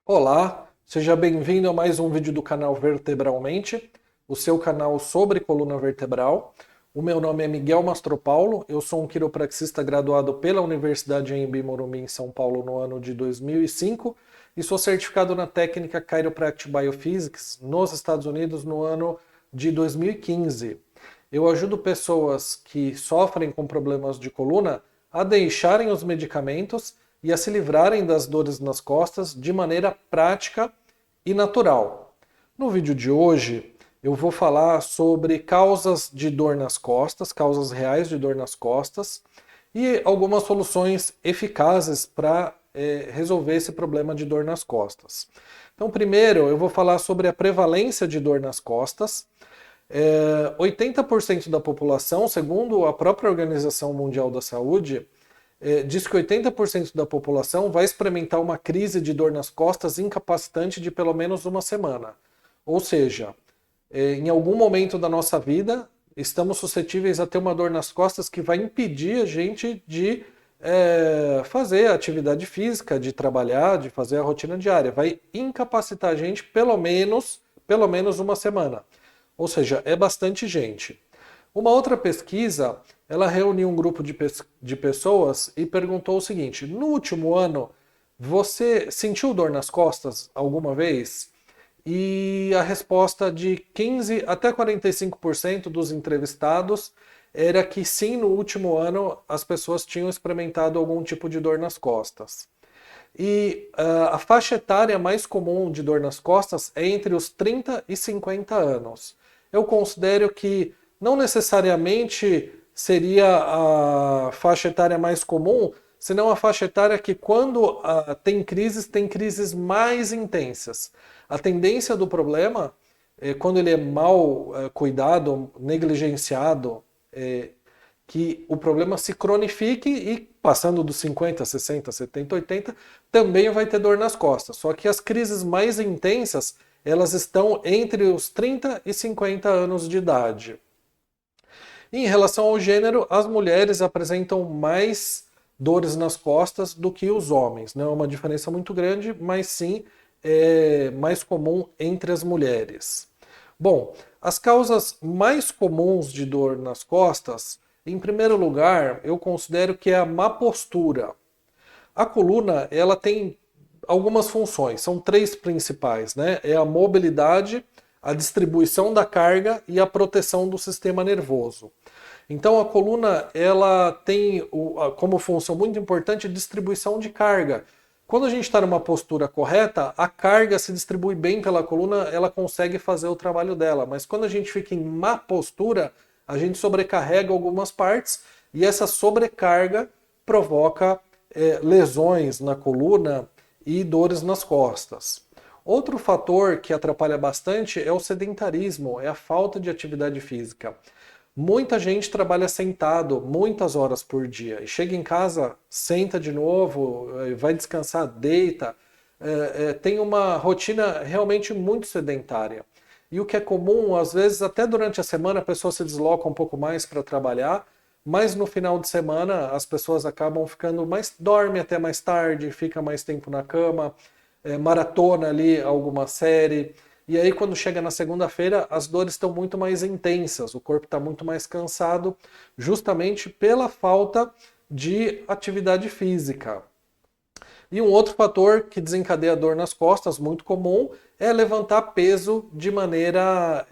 Olá, seja bem-vindo a mais um vídeo do canal Vertebralmente, o seu canal sobre coluna vertebral. O meu nome é Miguel Mastropaulo, eu sou um quiropraxista graduado pela Universidade Anhembi Morumbi em São Paulo no ano de 2005 e sou certificado na técnica Chiropractic Biophysics nos Estados Unidos no ano de 2015. Eu ajudo pessoas que sofrem com problemas de coluna a deixarem os medicamentos e a se livrarem das dores nas costas de maneira prática e natural. No vídeo de hoje, eu vou falar sobre causas de dor nas costas, causas reais de dor nas costas e algumas soluções eficazes para resolver esse problema de dor nas costas. Então, primeiro, eu vou falar sobre a prevalência de dor nas costas. 80% da população, segundo a própria Organização Mundial da Saúde, diz que 80% da população vai experimentar uma crise de dor nas costas incapacitante de pelo menos uma semana. Ou seja, em algum momento da nossa vida, estamos suscetíveis a ter uma dor nas costas que vai impedir a gente de fazer a atividade física, de trabalhar, de fazer a rotina diária. Vai incapacitar a gente pelo menos uma semana. Ou seja, é bastante gente. Uma outra pesquisa, ela reuniu um grupo de pessoas e perguntou o seguinte: no último ano, você sentiu dor nas costas alguma vez? E a resposta de 15 até 45% dos entrevistados era que sim, no último ano as pessoas tinham experimentado algum tipo de dor nas costas. E a faixa etária mais comum de dor nas costas é entre os 30 e 50 anos. Eu considero que não necessariamente seria a faixa etária mais comum, senão a faixa etária que quando tem crises mais intensas. A tendência do problema, quando ele é mal cuidado, negligenciado, que o problema se cronifique e passando dos 50, 60, 70, 80, também vai ter dor nas costas. Só que as crises mais intensas, elas estão entre os 30 e 50 anos de idade. E em relação ao gênero, as mulheres apresentam mais dores nas costas do que os homens. Não é uma diferença muito grande, mas sim é mais comum entre as mulheres. Bom, as causas mais comuns de dor nas costas, em primeiro lugar, eu considero que é a má postura. A coluna, ela tem algumas funções, são três principais, né? É a mobilidade, a distribuição da carga e a proteção do sistema nervoso. Então a coluna, ela tem como função muito importante a distribuição de carga. Quando a gente está numa postura correta, a carga se distribui bem pela coluna, ela consegue fazer o trabalho dela. Mas quando a gente fica em má postura, a gente sobrecarrega algumas partes e essa sobrecarga provoca lesões na coluna e dores nas costas. Outro fator que atrapalha bastante é o sedentarismo, é a falta de atividade física. Muita gente trabalha sentado muitas horas por dia e chega em casa, senta de novo, vai descansar, deita, tem uma rotina realmente muito sedentária. E o que é comum, às vezes, até durante a semana a pessoa se desloca um pouco mais para trabalhar, mas no final de semana as pessoas acabam ficando dorme até mais tarde, fica mais tempo na cama, maratona ali alguma série. E aí quando chega na segunda-feira as dores estão muito mais intensas, o corpo está muito mais cansado, justamente pela falta de atividade física. E um outro fator que desencadeia dor nas costas, muito comum, é levantar peso de maneira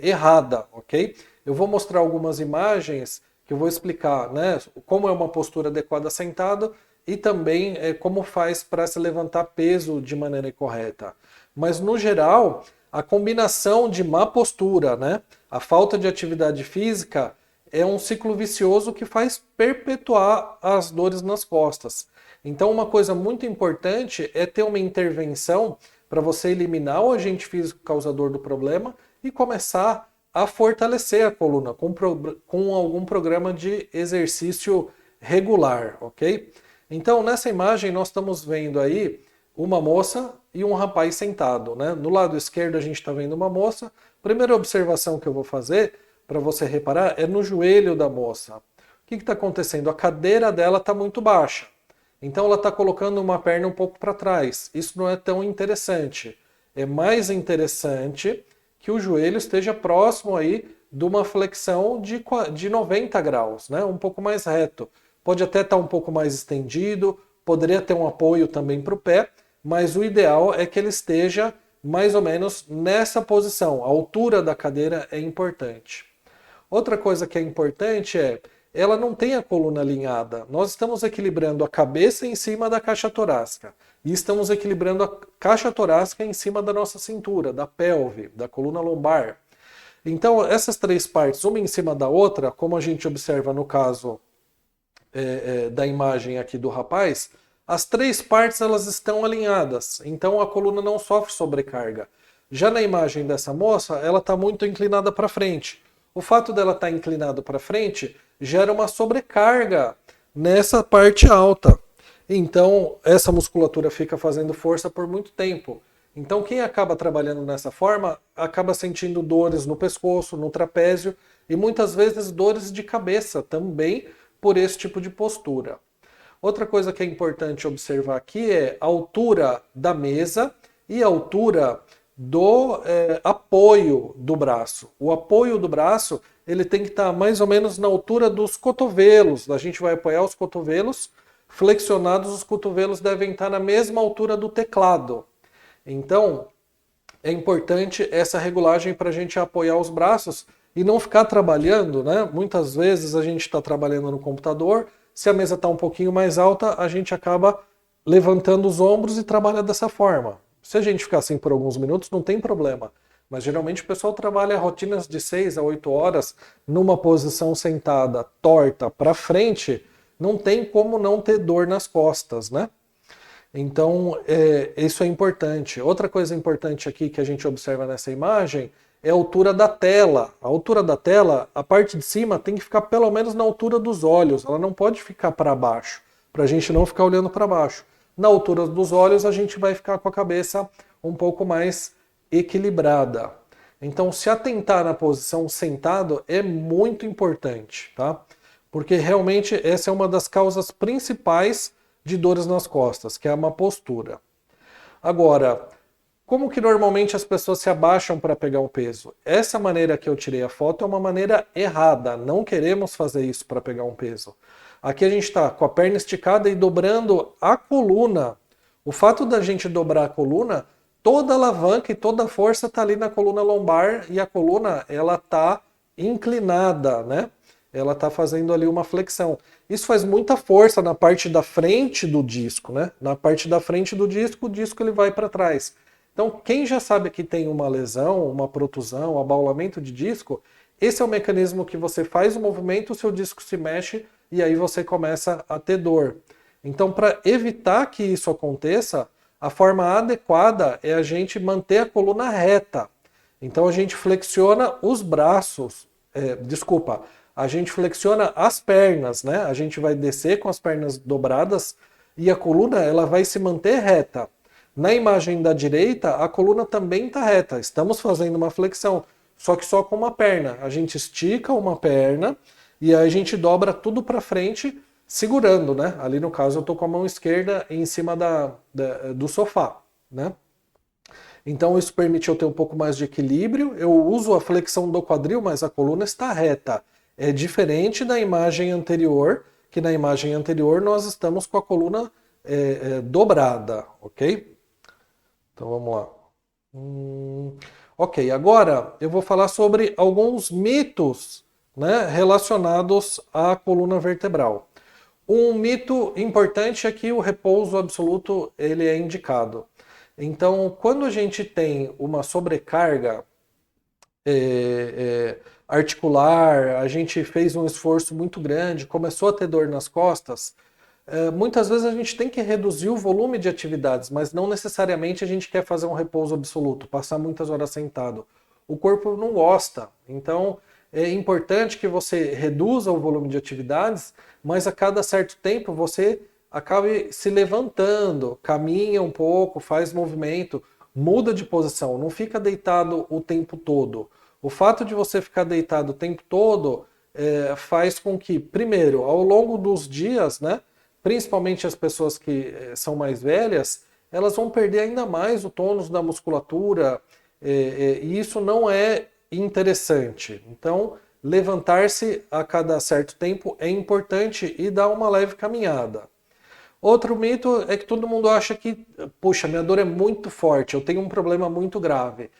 errada, ok? Eu vou mostrar algumas imagens que eu vou explicar, né, como é uma postura adequada sentado e também como faz para se levantar peso de maneira correta. Mas no geral, a combinação de má postura, né, a falta de atividade física é um ciclo vicioso que faz perpetuar as dores nas costas. Então, uma coisa muito importante é ter uma intervenção para você eliminar o agente físico causador do problema e começar a fortalecer a coluna com algum programa de exercício regular, ok? Então, nessa imagem, nós estamos vendo aí uma moça e um rapaz sentado, né? No lado esquerdo, a gente está vendo uma moça. Primeira observação que eu vou fazer, para você reparar, é no joelho da moça. O que está acontecendo? A cadeira dela está muito baixa. Então ela está colocando uma perna um pouco para trás. Isso não é tão interessante. É mais interessante que o joelho esteja próximo aí de uma flexão de 90 graus, né? Um pouco mais reto. Pode até estar um pouco mais estendido, poderia ter um apoio também para o pé, mas o ideal é que ele esteja mais ou menos nessa posição. A altura da cadeira é importante. Outra coisa que é importante é, ela não tem a coluna alinhada. Nós estamos equilibrando a cabeça em cima da caixa torácica e estamos equilibrando a caixa torácica em cima da nossa cintura, da pelve, da coluna lombar. Então, essas três partes, uma em cima da outra, como a gente observa no caso da imagem aqui do rapaz, as três partes elas estão alinhadas, então a coluna não sofre sobrecarga. Já na imagem dessa moça, ela está muito inclinada para frente. O fato dela estar inclinada para frente gera uma sobrecarga nessa parte alta. Então, essa musculatura fica fazendo força por muito tempo. Então, quem acaba trabalhando dessa forma acaba sentindo dores no pescoço, no trapézio e muitas vezes dores de cabeça também por esse tipo de postura. Outra coisa que é importante observar aqui é a altura da mesa e a altura do apoio do braço. O apoio do braço ele tem que estar mais ou menos na altura dos cotovelos. A gente vai apoiar os cotovelos flexionados, os cotovelos devem estar na mesma altura do teclado. Então, é importante essa regulagem para a gente apoiar os braços e não ficar trabalhando, né? Muitas vezes a gente está trabalhando no computador, se a mesa está um pouquinho mais alta, a gente acaba levantando os ombros e trabalha dessa forma. Se a gente ficar assim por alguns minutos, não tem problema. Mas geralmente o pessoal trabalha rotinas de 6 a 8 horas numa posição sentada, torta, para frente, não tem como não ter dor nas costas, né? Então, isso é importante. Outra coisa importante aqui que a gente observa nessa imagem é a altura da tela. A altura da tela, a parte de cima tem que ficar pelo menos na altura dos olhos. Ela não pode ficar para baixo, para a gente não ficar olhando para baixo. Na altura dos olhos, a gente vai ficar com a cabeça um pouco mais equilibrada. Então, se atentar na posição sentado é muito importante, tá? Porque realmente essa é uma das causas principais de dores nas costas, que é a má postura. Agora, como que normalmente as pessoas se abaixam para pegar o peso? Essa maneira que eu tirei a foto é uma maneira errada. Não queremos fazer isso para pegar um peso. Aqui a gente está com a perna esticada e dobrando a coluna. O fato da gente dobrar a coluna, toda a alavanca e toda a força está ali na coluna lombar e a coluna ela está inclinada, né? Ela está fazendo ali uma flexão. Isso faz muita força na parte da frente do disco, né? Na parte da frente do disco, o disco ele vai para trás. Então, quem já sabe que tem uma lesão, uma protusão, um abaulamento de disco, esse é o mecanismo que você faz o movimento, o seu disco se mexe e aí você começa a ter dor. Então, para evitar que isso aconteça, a forma adequada é a gente manter a coluna reta. Então, a gente flexiona os braços, a gente flexiona as pernas, né? A gente vai descer com as pernas dobradas e a coluna ela vai se manter reta. Na imagem da direita, a coluna também está reta. Estamos fazendo uma flexão, só que só com uma perna. A gente estica uma perna e aí a gente dobra tudo para frente, segurando, né? Ali no caso eu estou com a mão esquerda em cima do sofá, né? Então isso permite eu ter um pouco mais de equilíbrio. Eu uso a flexão do quadril, mas a coluna está reta. É diferente da imagem anterior, que na imagem anterior nós estamos com a coluna dobrada, ok? Então vamos lá. Ok, agora eu vou falar sobre alguns mitos, né, relacionados à coluna vertebral. Um mito importante é que o repouso absoluto ele é indicado. Então, quando a gente tem uma sobrecarga articular, a gente fez um esforço muito grande, começou a ter dor nas costas, muitas vezes a gente tem que reduzir o volume de atividades, mas não necessariamente a gente quer fazer um repouso absoluto, passar muitas horas sentado. O corpo não gosta, então é importante que você reduza o volume de atividades, mas a cada certo tempo você acabe se levantando, caminha um pouco, faz movimento, muda de posição, não fica deitado o tempo todo. O fato de você ficar deitado o tempo todo faz com que, primeiro, ao longo dos dias, né, principalmente as pessoas que são mais velhas, elas vão perder ainda mais o tônus da musculatura, e isso não é interessante. Então, levantar-se a cada certo tempo é importante e dar uma leve caminhada. Outro mito é que todo mundo acha que, puxa, minha dor é muito forte, eu tenho um problema muito grave.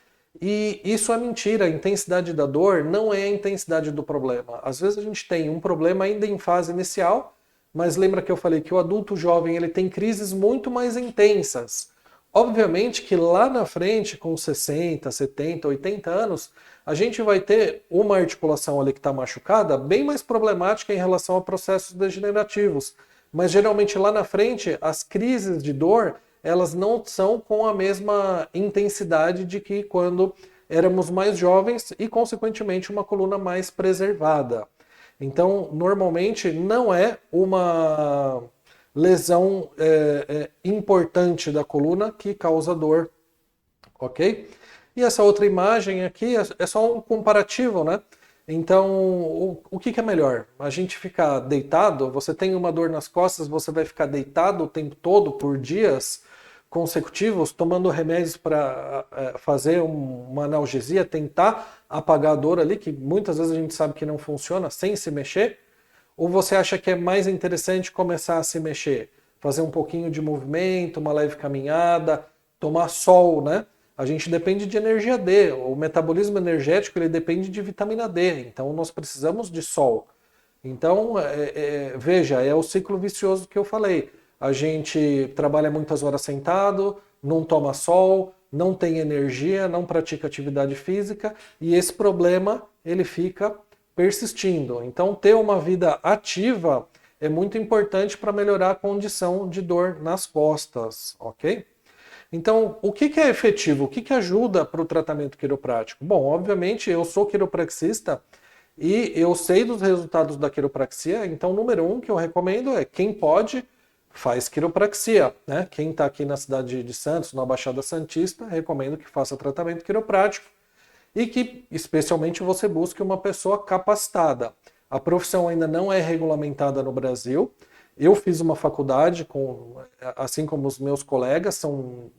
E isso é mentira, a intensidade da dor não é a intensidade do problema. Às vezes a gente tem um problema ainda em fase inicial, mas lembra que eu falei que o adulto jovem ele tem crises muito mais intensas. Obviamente que lá na frente, com 60, 70, 80 anos, a gente vai ter uma articulação ali que está machucada bem mais problemática em relação a processos degenerativos. Mas geralmente lá na frente, as crises de dor, elas não são com a mesma intensidade de que quando éramos mais jovens e, consequentemente, uma coluna mais preservada. Então, normalmente, não é uma lesão importante da coluna que causa dor, ok? E essa outra imagem aqui é só um comparativo, né? Então, o que é melhor? A gente ficar deitado? Você tem uma dor nas costas, você vai ficar deitado o tempo todo, por dias consecutivos, tomando remédios para fazer uma analgesia, tentar apagar a dor ali, que muitas vezes a gente sabe que não funciona, sem se mexer? Ou você acha que é mais interessante começar a se mexer? Fazer um pouquinho de movimento, uma leve caminhada, tomar sol, né? A gente depende de energia D, o metabolismo energético ele depende de vitamina D, então nós precisamos de sol. Então, veja, é o ciclo vicioso que eu falei. A gente trabalha muitas horas sentado, não toma sol, não tem energia, não pratica atividade física e esse problema ele fica persistindo. Então, ter uma vida ativa é muito importante para melhorar a condição de dor nas costas, ok? Então, o que é efetivo? O que ajuda para o tratamento quiroprático? Bom, obviamente, eu sou quiropraxista e eu sei dos resultados da quiropraxia, então, número um que eu recomendo é quem pode, faz quiropraxia, né? Quem está aqui na cidade de Santos, na Baixada Santista, recomendo que faça tratamento quiroprático e que, especialmente, você busque uma pessoa capacitada. A profissão ainda não é regulamentada no Brasil. Eu fiz uma faculdade, assim como os meus colegas, são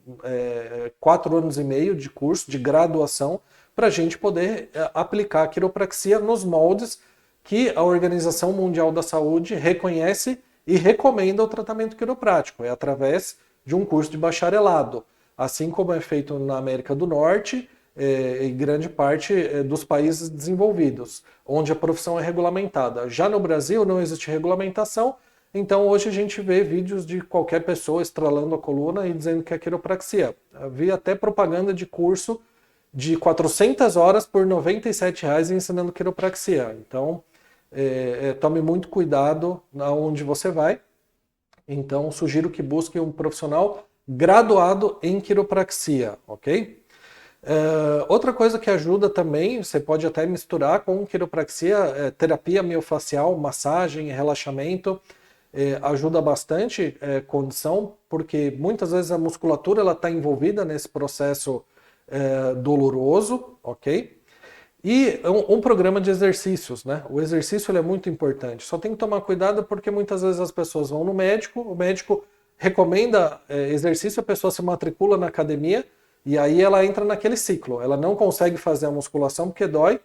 4 anos e meio de curso de graduação para a gente poder aplicar a quiropraxia nos moldes que a Organização Mundial da Saúde reconhece e recomenda o tratamento quiroprático. É através de um curso de bacharelado, assim como é feito na América do Norte e grande parte dos países desenvolvidos, onde a profissão é regulamentada. Já no Brasil não existe regulamentação, então hoje a gente vê vídeos de qualquer pessoa estralando a coluna e dizendo que é quiropraxia. Eu vi até propaganda de curso de 400 horas por R$ 97,00 ensinando quiropraxia. Então, tome muito cuidado aonde você vai. Então, sugiro que busque um profissional graduado em quiropraxia, ok? Outra coisa que ajuda também, você pode até misturar com quiropraxia, terapia miofacial, massagem, relaxamento, ajuda bastante condição, porque muitas vezes a musculatura ela está envolvida nesse processo doloroso, ok? E um programa de exercícios, né? O exercício ele é muito importante. Só tem que tomar cuidado porque muitas vezes as pessoas vão no médico, o médico recomenda exercício, a pessoa se matricula na academia e aí ela entra naquele ciclo. Ela não consegue fazer a musculação porque dói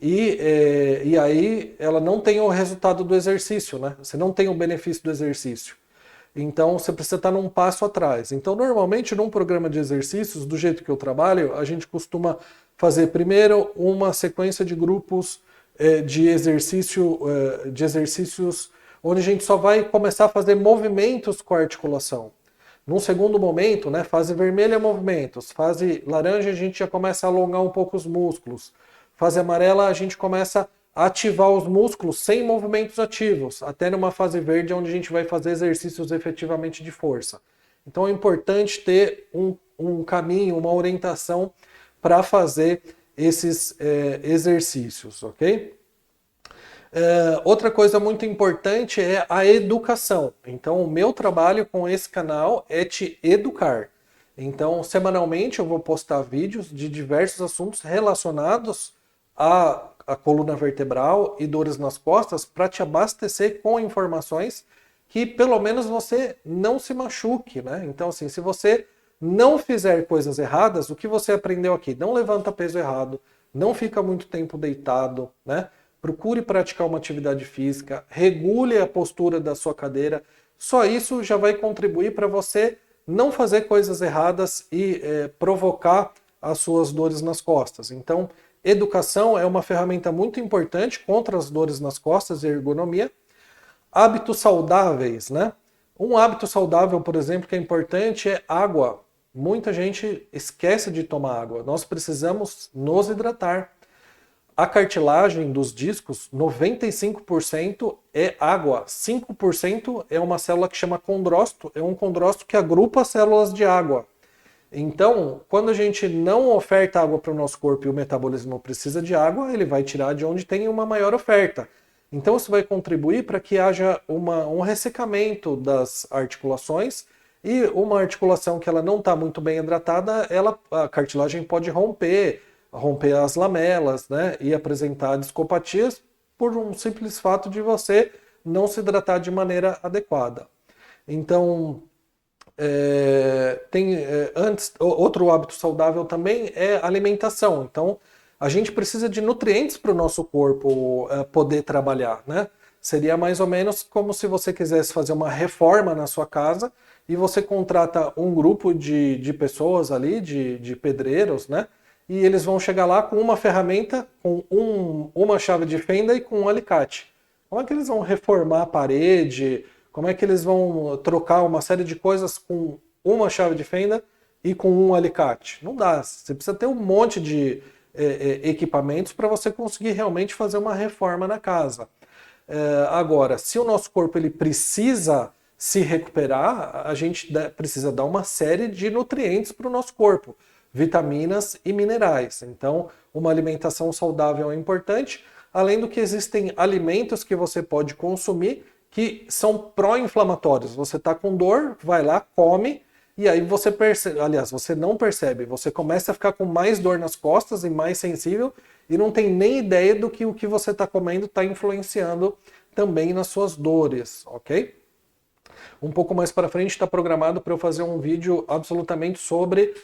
e aí ela não tem o resultado do exercício, né? Você não tem o benefício do exercício. Então você precisa estar num passo atrás. Então normalmente num programa de exercícios, do jeito que eu trabalho, a gente costuma fazer primeiro uma sequência de grupos de exercícios onde a gente só vai começar a fazer movimentos com a articulação. Num segundo momento, né, fase vermelha movimentos, fase laranja a gente já começa a alongar um pouco os músculos, fase amarela a gente começa a ativar os músculos sem movimentos ativos, até numa fase verde onde a gente vai fazer exercícios efetivamente de força. Então é importante ter um caminho, uma orientação para fazer esses exercícios, ok? Outra coisa muito importante é a educação. Então, o meu trabalho com esse canal é te educar. Então, semanalmente eu vou postar vídeos de diversos assuntos relacionados à coluna vertebral e dores nas costas para te abastecer com informações que pelo menos você não se machuque, né? Então, assim, se você não fizer coisas erradas, o que você aprendeu aqui? Não levanta peso errado, não fica muito tempo deitado, né? Procure praticar uma atividade física, regule a postura da sua cadeira. Só isso já vai contribuir para você não fazer coisas erradas e provocar as suas dores nas costas. Então, educação é uma ferramenta muito importante contra as dores nas costas e ergonomia. Hábitos saudáveis, né? Um hábito saudável, por exemplo, que é importante é água. Muita gente esquece de tomar água. Nós precisamos nos hidratar. A cartilagem dos discos, 95% é água. 5% é uma célula que chama condrócito. É um condrócito que agrupa células de água. Então, quando a gente não oferta água para o nosso corpo e o metabolismo precisa de água, ele vai tirar de onde tem uma maior oferta. Então, isso vai contribuir para que haja um ressecamento das articulações e uma articulação que ela não está muito bem hidratada, a cartilagem pode romper as lamelas, né, e apresentar discopatias por um simples fato de você não se hidratar de maneira adequada. Então, outro hábito saudável também é alimentação. Então, a gente precisa de nutrientes para o nosso corpo poder trabalhar, né? Seria mais ou menos como se você quisesse fazer uma reforma na sua casa e você contrata um grupo de pessoas ali, de pedreiros, né? E eles vão chegar lá com uma ferramenta, com uma chave de fenda e com um alicate. Como é que eles vão reformar a parede? Como é que eles vão trocar uma série de coisas com uma chave de fenda e com um alicate? Não dá. Você precisa ter um monte de equipamentos para você conseguir realmente fazer uma reforma na casa. Agora, se o nosso corpo ele precisa se recuperar, a gente precisa dar uma série de nutrientes para o nosso corpo, vitaminas e minerais. Então, uma alimentação saudável é importante, além do que existem alimentos que você pode consumir que são pró-inflamatórios. Você está com dor, vai lá, come, e aí você percebe, aliás, você não percebe, você começa a ficar com mais dor nas costas e mais sensível e não tem nem ideia do que o que você está comendo está influenciando também nas suas dores, ok? Um pouco mais para frente está programado para eu fazer um vídeo absolutamente sobre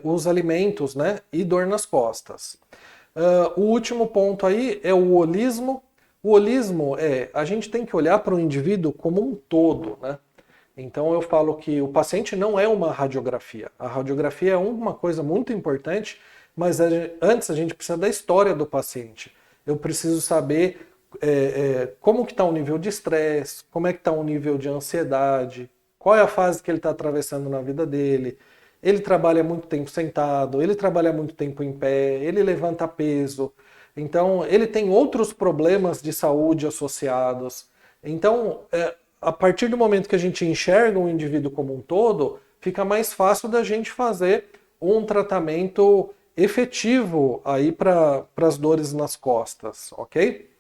os alimentos, né, e dor nas costas. O último ponto aí é o holismo. O holismo a gente tem que olhar para o indivíduo como um todo, né? Então eu falo que o paciente não é uma radiografia. A radiografia é uma coisa muito importante, mas antes a gente precisa da história do paciente. Eu preciso saber como que está o nível de estresse, como é que está o nível de ansiedade, qual é a fase que ele está atravessando na vida dele. Ele trabalha muito tempo sentado, ele trabalha muito tempo em pé, ele levanta peso. Então ele tem outros problemas de saúde associados. Então, a partir do momento que a gente enxerga o indivíduo como um todo, fica mais fácil da gente fazer um tratamento efetivo aí para as dores nas costas, ok?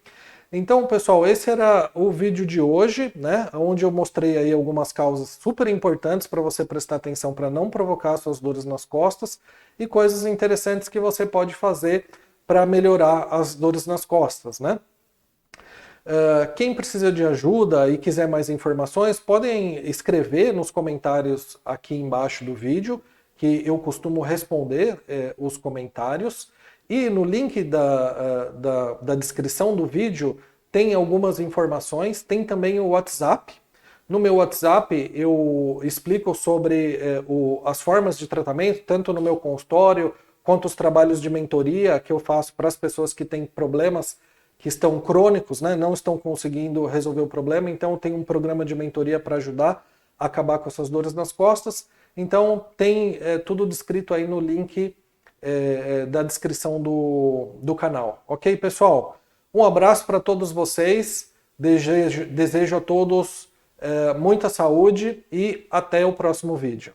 Então, pessoal, esse era o vídeo de hoje, né, onde eu mostrei aí algumas causas super importantes para você prestar atenção para não provocar suas dores nas costas e coisas interessantes que você pode fazer para melhorar as dores nas costas, né? Quem precisa de ajuda e quiser mais informações, podem escrever nos comentários aqui embaixo do vídeo, que eu costumo responder os comentários. E no link da descrição do vídeo tem algumas informações, tem também o WhatsApp. No meu WhatsApp eu explico sobre as formas de tratamento, tanto no meu consultório, quanto os trabalhos de mentoria que eu faço para as pessoas que têm problemas que estão crônicos, né, não estão conseguindo resolver o problema, então tem um programa de mentoria para ajudar a acabar com essas dores nas costas. Então tem tudo descrito aí no link da descrição do canal. Ok, pessoal? Um abraço para todos vocês, desejo a todos muita saúde e até o próximo vídeo.